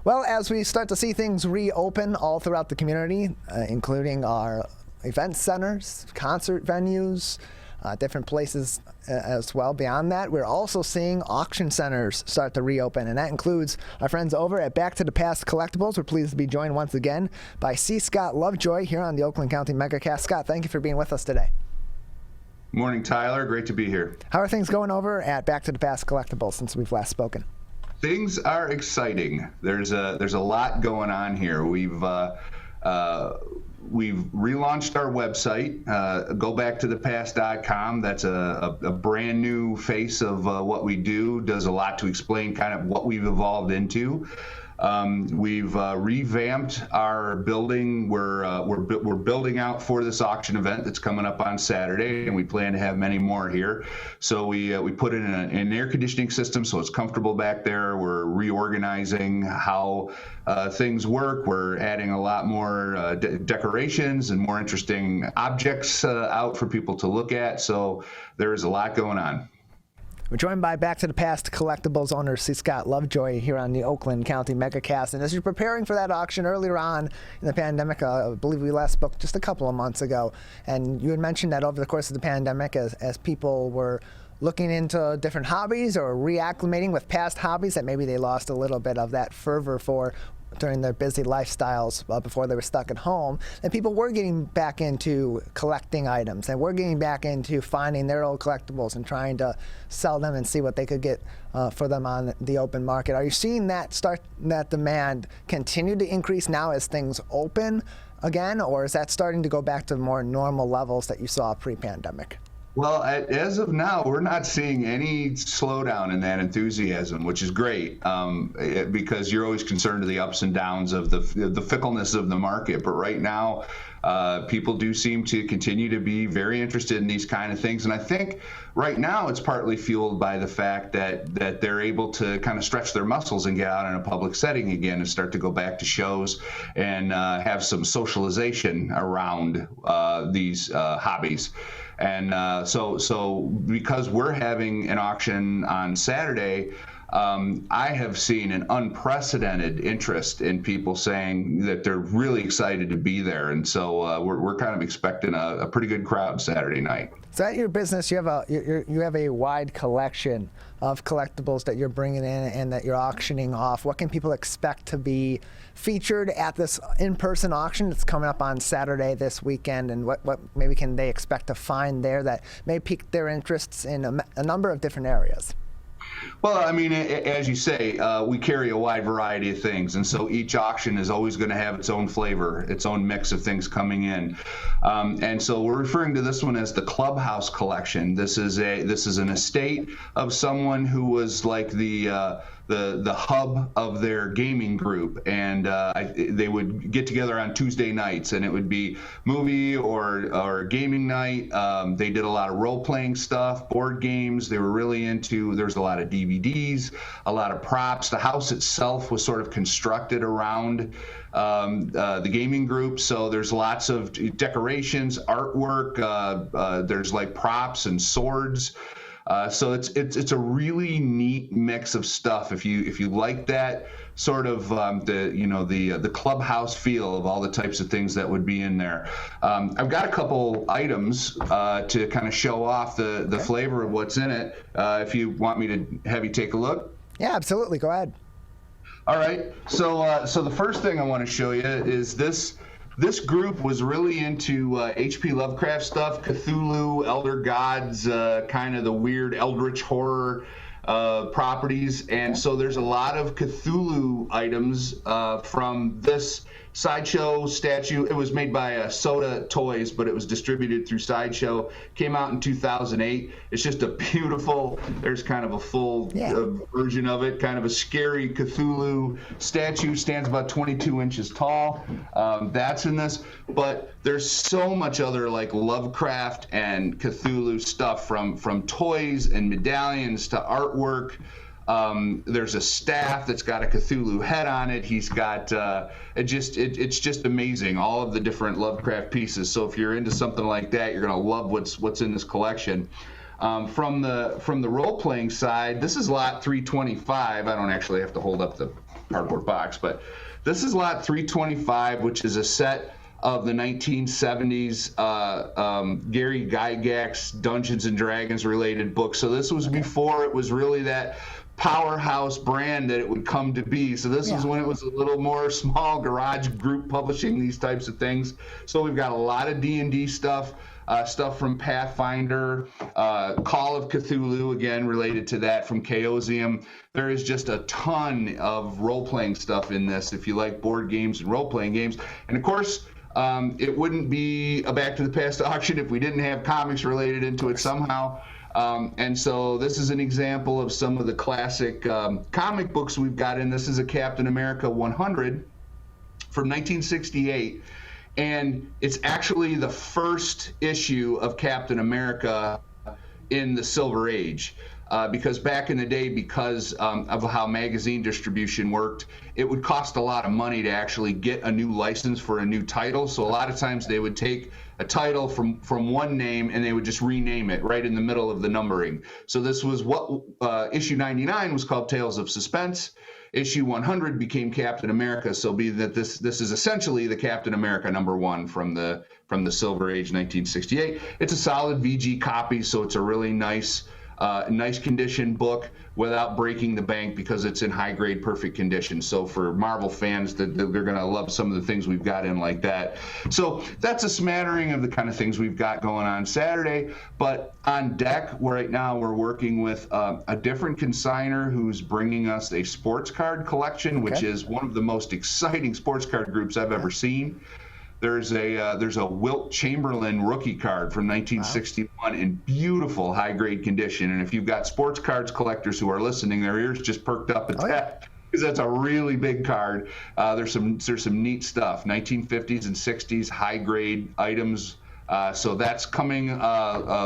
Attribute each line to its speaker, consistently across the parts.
Speaker 1: Well, as we start to see things reopen all throughout the community, including our event centers, concert venues, different places as well. Beyond that, we're also seeing auction centers start to reopen, and that includes our friends over at Back to the Past Collectibles. We're pleased to be joined once again by C. Scott Lovejoy here on the Oakland County MegaCast. Scott, thank you for being with us today.
Speaker 2: Morning, Tyler. Great to be here.
Speaker 1: How are things going over at Back to the Past Collectibles since we've last spoken?
Speaker 2: Things are exciting. There's a lot going on here. We've relaunched our website, gobacktothepast.com. That's a brand new face of what we do. Does a lot to explain kind of what we've evolved into. We've revamped our building. We're building out for this auction event that's coming up on Saturday, and we plan to have many more here. So we put in an air conditioning system so it's comfortable back there. We're reorganizing how things work. We're adding a lot more decorations and more interesting objects out for people to look at. So there's a lot going on.
Speaker 1: We're joined by Back to the Past Collectibles owner C. Scott Lovejoy here on the Oakland County MegaCast. And as you're preparing for that auction earlier on in the pandemic, I believe we last spoke just a couple of months ago, and you had mentioned that over the course of the pandemic, as people were looking into different hobbies or reacclimating with past hobbies that maybe they lost a little bit of that fervor for during their busy lifestyles before they were stuck at home, and people were getting back into collecting items, and we're getting back into finding their old collectibles and trying to sell them and see what they could get for them on the open market. Are you seeing that demand continue to increase now as things open again, or is that starting to go back to more normal levels that you saw pre-pandemic?
Speaker 2: Well, as of now, we're not seeing any slowdown in that enthusiasm, which is great, because you're always concerned with the ups and downs of the fickleness of the market. But right now, people do seem to continue to be very interested in these kind of things. And I think right now it's partly fueled by the fact that they're able to kind of stretch their muscles and get out in a public setting again and start to go back to shows and have some socialization around these hobbies. And so because we're having an auction on Saturday, I have seen an unprecedented interest in people saying that they're really excited to be there. And so we're kind of expecting a pretty good crowd Saturday night.
Speaker 1: So at your business, you have a wide collection of collectibles that you're bringing in and that you're auctioning off. What can people expect to be featured at this in-person auction that's coming up on Saturday this weekend, and what maybe can they expect to find there that may pique their interests in a number of different areas?
Speaker 2: Well, I mean, as you say, we carry a wide variety of things, and so each auction is always going to have its own flavor, its own mix of things coming in. And so we're referring to this one as the Clubhouse Collection. This is an estate of someone who was like the hub of their gaming group, and they would get together on Tuesday nights, and it would be movie or gaming night. They did a lot of role-playing stuff, board games. They were really into. There's a lot of DVDs, a lot of props. The house itself was sort of constructed around the gaming group, so there's lots of decorations, artwork. There's like props and swords. So it's a really neat mix of stuff. If you like that sort of the clubhouse feel of all the types of things that would be in there, I've got a couple items to kind of show off the flavor of what's in it. If you want me to have you take a look.
Speaker 1: Yeah, absolutely. Go ahead.
Speaker 2: All right. So the first thing I want to show you is this. This group was really into H.P. Lovecraft stuff, Cthulhu, Elder Gods, kind of the weird eldritch horror properties. And so there's a lot of Cthulhu items from this Sideshow statue. It was made by Soda Toys, but it was distributed through Sideshow. Came out in 2008. It's just a beautiful, there's kind of a full version of it, kind of a scary Cthulhu statue. Stands about 22 inches tall. That's in this. But there's so much other like Lovecraft and Cthulhu stuff, from toys and medallions to artwork. There's a staff that's got a Cthulhu head on it. He's got it's just amazing, all of the different Lovecraft pieces. So if you're into something like that, you're gonna love what's in this collection. From the role-playing side, this is lot 325. I don't actually have to hold up the cardboard box. But this is lot 325, which is a set of the 1970s Gary Gygax Dungeons and Dragons related books. So this was before it was really that powerhouse brand that it would come to be. So this is when it was a little more small garage group publishing these types of things. So we've got a lot of D&D stuff. Stuff from Pathfinder, Call of Cthulhu, again, related to that from Chaosium. There is just a ton of role-playing stuff in this if you like board games and role-playing games. And, of course, it wouldn't be a Back to the Past auction if we didn't have comics related into it somehow. And so this is an example of some of the classic comic books we've got in. This is a Captain America 100 from 1968. And it's actually the first issue of Captain America in the Silver Age. Because back in the day, because of how magazine distribution worked, it would cost a lot of money to actually get a new license for a new title. So a lot of times they would take a title from one name and they would just rename it right in the middle of the numbering. So this was what issue 99 was called Tales of Suspense. Issue 100 became Captain America, so be that this is essentially the Captain America #1 from the Silver Age 1968. It's a solid VG copy, so it's a really nice condition book without breaking the bank because it's in high grade, perfect condition. So for Marvel fans, they're going to love some of the things we've got in like that. So that's a smattering of the kind of things we've got going on Saturday. But on deck right now, we're working with a different consigner who's bringing us a sports card collection, which is one of the most exciting sports card groups I've ever seen. There's a Wilt Chamberlain rookie card from 1961 in beautiful high-grade condition. And if you've got sports cards collectors who are listening, their ears just perked up at that because that's a really big card. There's some neat stuff, 1950s and 60s high-grade items. So that's coming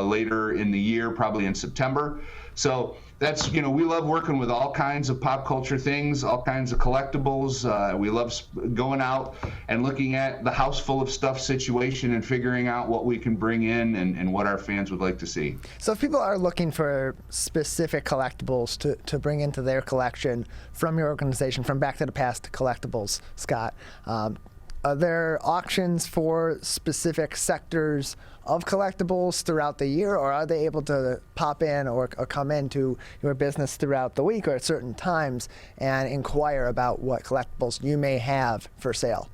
Speaker 2: later in the year, probably in September. So that's, we love working with all kinds of pop culture things, all kinds of collectibles. We love going out and looking at the house full of stuff situation and figuring out what we can bring in and what our fans would like to see.
Speaker 1: So if people are looking for specific collectibles to bring into their collection from your organization, from Back to the Past Collectibles, Scott, are there auctions for specific sectors of collectibles throughout the year, or are they able to pop in or come into your business throughout the week or at certain times and inquire about what collectibles you may have for sale?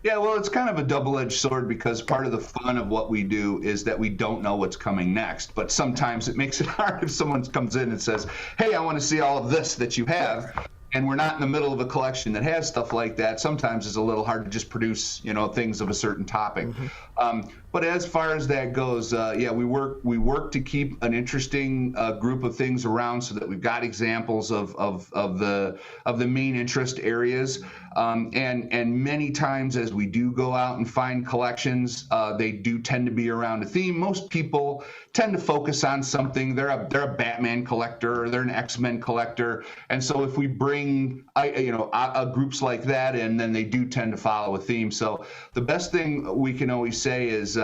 Speaker 2: Yeah, well, it's kind of a double-edged sword because part of the fun of what we do is that we don't know what's coming next. But sometimes it makes it hard if someone comes in and says, hey, I want to see all of this that you have. And we're not in the middle of a collection that has stuff like that. Sometimes it's a little hard to just produce, things of a certain topic. But as far as that goes, we work to keep an interesting group of things around so that we've got examples of the main interest areas. And many times as we do go out and find collections, they do tend to be around a theme. Most people tend to focus on something. They're a Batman collector, or they're an X-Men collector, and so if we bring groups like that in, then they do tend to follow a theme. So the best thing we can always say is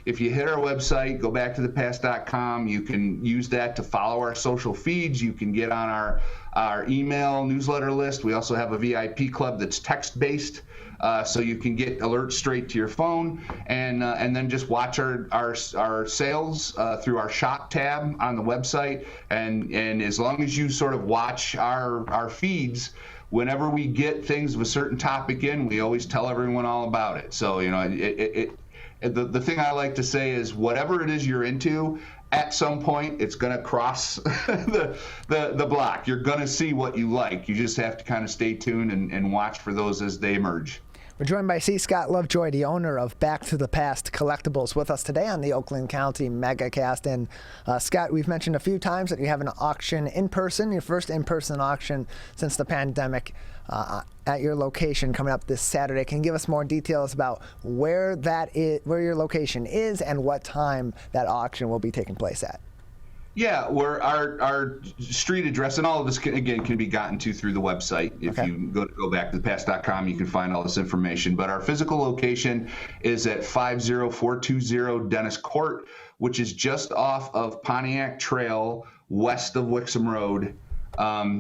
Speaker 2: if you hit our website, go back to thepast.com. You can use that to follow our social feeds. You can get on our email newsletter list. We also have a VIP club that's text-based. So you can get alerts straight to your phone, and then just watch our sales through our shop tab on the website. And as long as you sort of watch our feeds, whenever we get things of a certain topic in, we always tell everyone all about it. So the thing I like to say is whatever it is you're into, at some point it's going to cross the block. You're going to see what you like. You just have to kind of stay tuned and watch for those as they emerge.
Speaker 1: We're joined by C. Scott Lovejoy, the owner of Back to the Past Collectibles, with us today on the Oakland County MegaCast. And Scott, we've mentioned a few times that you have an auction in person, your first in-person auction since the pandemic, at your location coming up this Saturday. Can you give us more details about where your location is and what time that auction will be taking place at?
Speaker 2: Yeah, where our street address, and all of this can be gotten to through the website. If you go back to thepast.com, you can find all this information. But our physical location is at 50420 Dennis Court, which is just off of Pontiac Trail, west of Wixom Road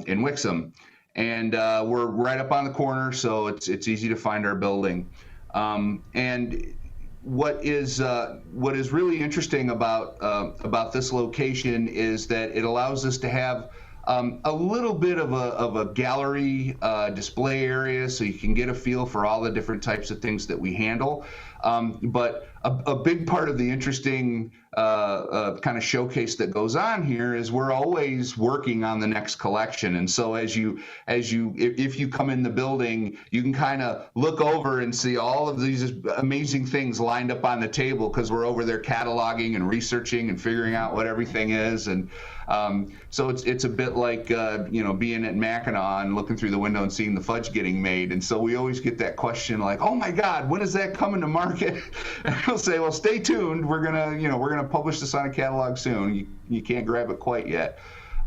Speaker 2: in Wixom. and we're right up on the corner, so it's easy to find our building. And what is really interesting about this location is that it allows us to have a little bit of a gallery display area, so you can get a feel for all the different types of things that we handle. But a big part of the interesting kind of showcase that goes on here is we're always working on the next collection. And so if you come in the building, you can kind of look over and see all of these amazing things lined up on the table, because we're over there cataloging and researching and figuring out what everything is. And so it's a bit like being at Mackinac and looking through the window and seeing the fudge getting made. And so we always get that question like, oh my God, when is that coming to market? And we'll say, well, stay tuned. We're gonna publish this on a catalog soon. You can't grab it quite yet,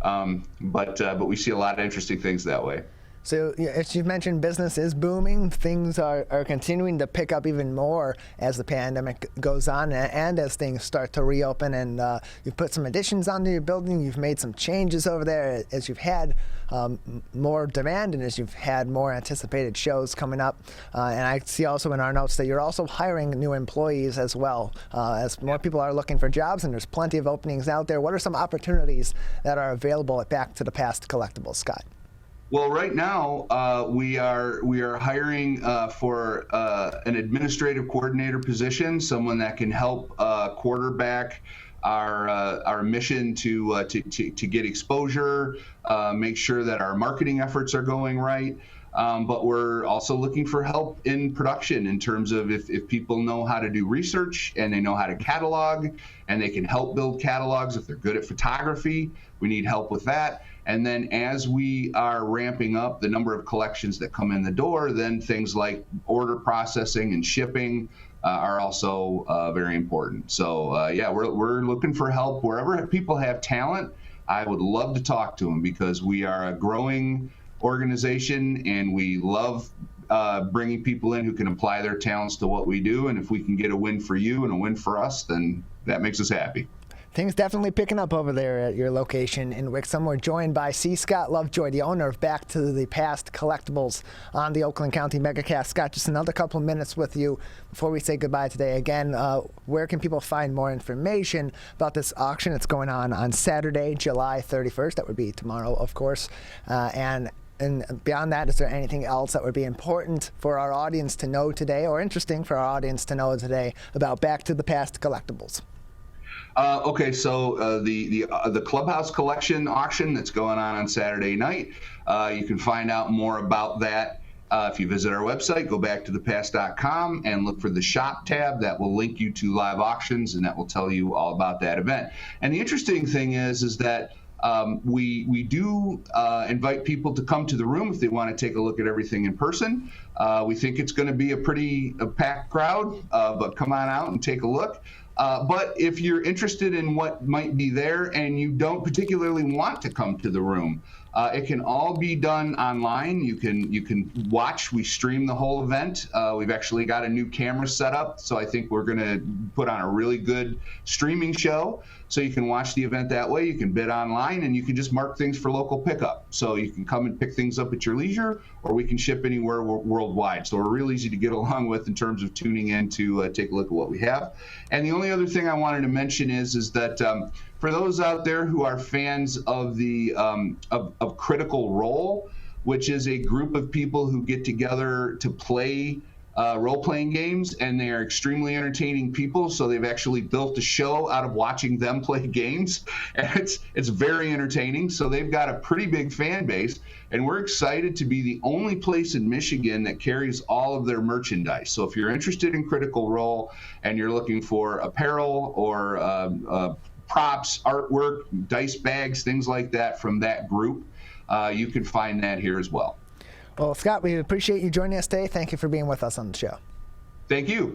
Speaker 2: but we see a lot of interesting things that way.
Speaker 1: So as you've mentioned, business is booming. Things are continuing to pick up even more as the pandemic goes on and as things start to reopen. And you've put some additions onto your building. You've made some changes over there as you've had more demand and as you've had more anticipated shows coming up. And I see also in our notes that you're also hiring new employees as well, as more people are looking for jobs, and there's plenty of openings out there. What are some opportunities that are available at Back to the Past Collectibles, Scott?
Speaker 2: Well, right now we are hiring for an administrative coordinator position, someone that can help quarterback our mission to get exposure, make sure that our marketing efforts are going right. But we're also looking for help in production in terms of if people know how to do research and they know how to catalog and they can help build catalogs. If they're good at photography, we need help with that. And then as we are ramping up the number of collections that come in the door, then things like order processing and shipping are also very important. So yeah, we're looking for help wherever people have talent. I would love to talk to them, because we are a growing organization and we love bringing people in who can apply their talents to what we do. And if we can get a win for you and a win for us, then that makes us happy.
Speaker 1: Things definitely picking up over there at your location in Wixom. We're joined by C. Scott Lovejoy, the owner of Back to the Past Collectibles on the Oakland County Megacast. Scott, just another couple of minutes with you before we say goodbye today. Again, where can people find more information about this auction? It's going on Saturday, July 31st. That would be tomorrow, of course. And beyond that, is there anything else that would be important for our audience to know today, or interesting for our audience to know today about Back to the Past Collectibles?
Speaker 2: Okay, so the Clubhouse Collection auction that's going on Saturday night, you can find out more about that if you visit our website. Go back to thepast.com and look for the shop tab. That will link you to live auctions, and that will tell you all about that event. And the interesting thing is that we do invite people to come to the room if they want to take a look at everything in person. We think it's going to be a packed crowd, but come on out and take a look. But if you're interested in what might be there and you don't particularly want to come to the room, it can all be done online. You can watch. We stream the whole event. We've actually got a new camera set up, so I think we're going to put on a really good streaming show. So you can watch the event that way. You can bid online, and you can just mark things for local pickup. So you can come and pick things up at your leisure, or we can ship anywhere worldwide. So we're real easy to get along with in terms of tuning in to take a look at what we have. And the only other thing I wanted to mention is that for those out there who are fans of the of Critical Role, which is a group of people who get together to play role-playing games, and they are extremely entertaining people. So they've actually built a show out of watching them play games, and it's very entertaining. So they've got a pretty big fan base, and we're excited to be the only place in Michigan that carries all of their merchandise. So if you're interested in Critical Role and you're looking for apparel or props, artwork, dice bags, things like that from that group, you can find that here as well.
Speaker 1: Well, Scott, we appreciate you joining us today. Thank you for being with us on the show.
Speaker 2: Thank you.